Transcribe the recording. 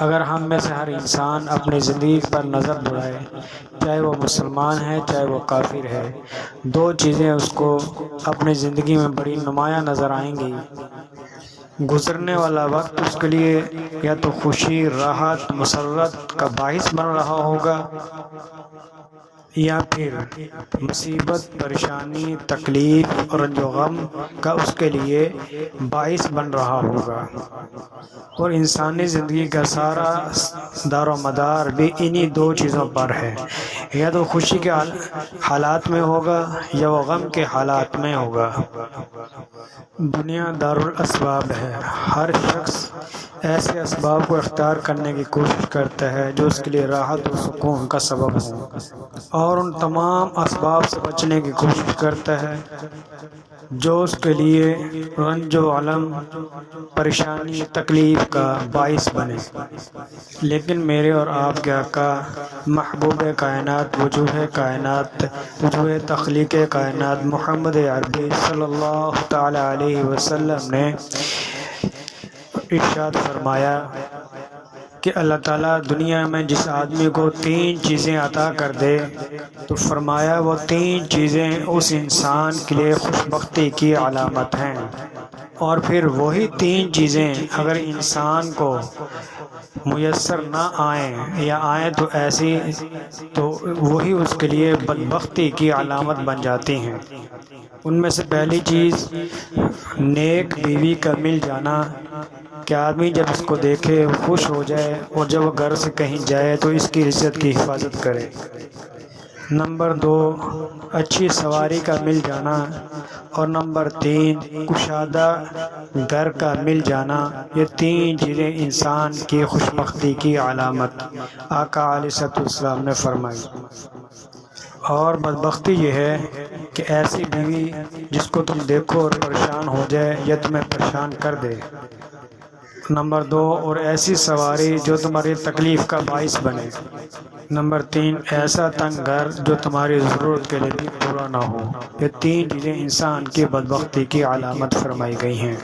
اگر ہم میں سے ہر انسان اپنی زندگی پر نظر دوڑائے، چاہے وہ مسلمان ہے چاہے وہ کافر ہے، دو چیزیں اس کو اپنی زندگی میں بڑی نمایاں نظر آئیں گی۔ گزرنے والا وقت اس کے لیے یا تو خوشی، راحت، مسرت کا باعث بن رہا ہوگا، یا پھر مصیبت، پریشانی، تکلیف، رنج و غم کا اس کے لیے باعث بن رہا ہوگا۔ اور انسانی زندگی کا سارا دار و مدار بھی انہی دو چیزوں پر ہے، یا تو خوشی کے حالات میں ہوگا یا وہ غم کے حالات میں ہوگا۔ دنیا دارالاسباب ہے، ہر شخص ایسے اسباب کو اختیار کرنے کی کوشش کرتا ہے جو اس کے لیے راحت و سکون کا سبب ہوں، اور ان تمام اسباب سے بچنے کی کوشش کرتا ہے جو اس کے لیے رنج و علم، پریشانی، تکلیف کا باعث بنے۔ لیکن میرے اور آپ کے آقا، محبوب کائنات، وجوہ کائنات، وجوہ تخلیق کائنات، محمد عربی صلی اللہ تعالی علیہ وسلم نے ارشاد فرمایا کہ اللہ تعالیٰ دنیا میں جس آدمی کو تین چیزیں عطا کر دے تو فرمایا وہ تین چیزیں اس انسان کے لیے خوش بختی کی علامت ہیں، اور پھر وہی تین چیزیں اگر انسان کو میسر نہ آئیں یا آئیں تو ایسی، تو وہی اس کے لیے بدبختی کی علامت بن جاتی ہیں۔ ان میں سے پہلی چیز نیک بیوی کا مل جانا، کہ آدمی جب اس کو دیکھے وہ خوش ہو جائے، اور جب وہ گھر سے کہیں جائے تو اس کی عزت کی حفاظت کرے۔ نمبر 2، اچھی سواری کا مل جانا، اور نمبر 3، کشادہ گھر کا مل جانا۔ یہ تین چیزیں انسان کی خوش بختی کی علامت آقا علیہ السلام نے فرمائی۔ اور بدبختی یہ ہے کہ ایسی بیوی جس کو تم دیکھو اور پریشان ہو جائے یا تمہیں پریشان کر دے۔ نمبر 2، اور ایسی سواری جو تمہاری تکلیف کا باعث بنے۔ نمبر 3، ایسا تنگ گھر جو تمہاری ضرورت کے لیے بھی پورا نہ ہو۔ یہ تین چیزیں انسان کی بدبختی کی علامت فرمائی گئی ہیں۔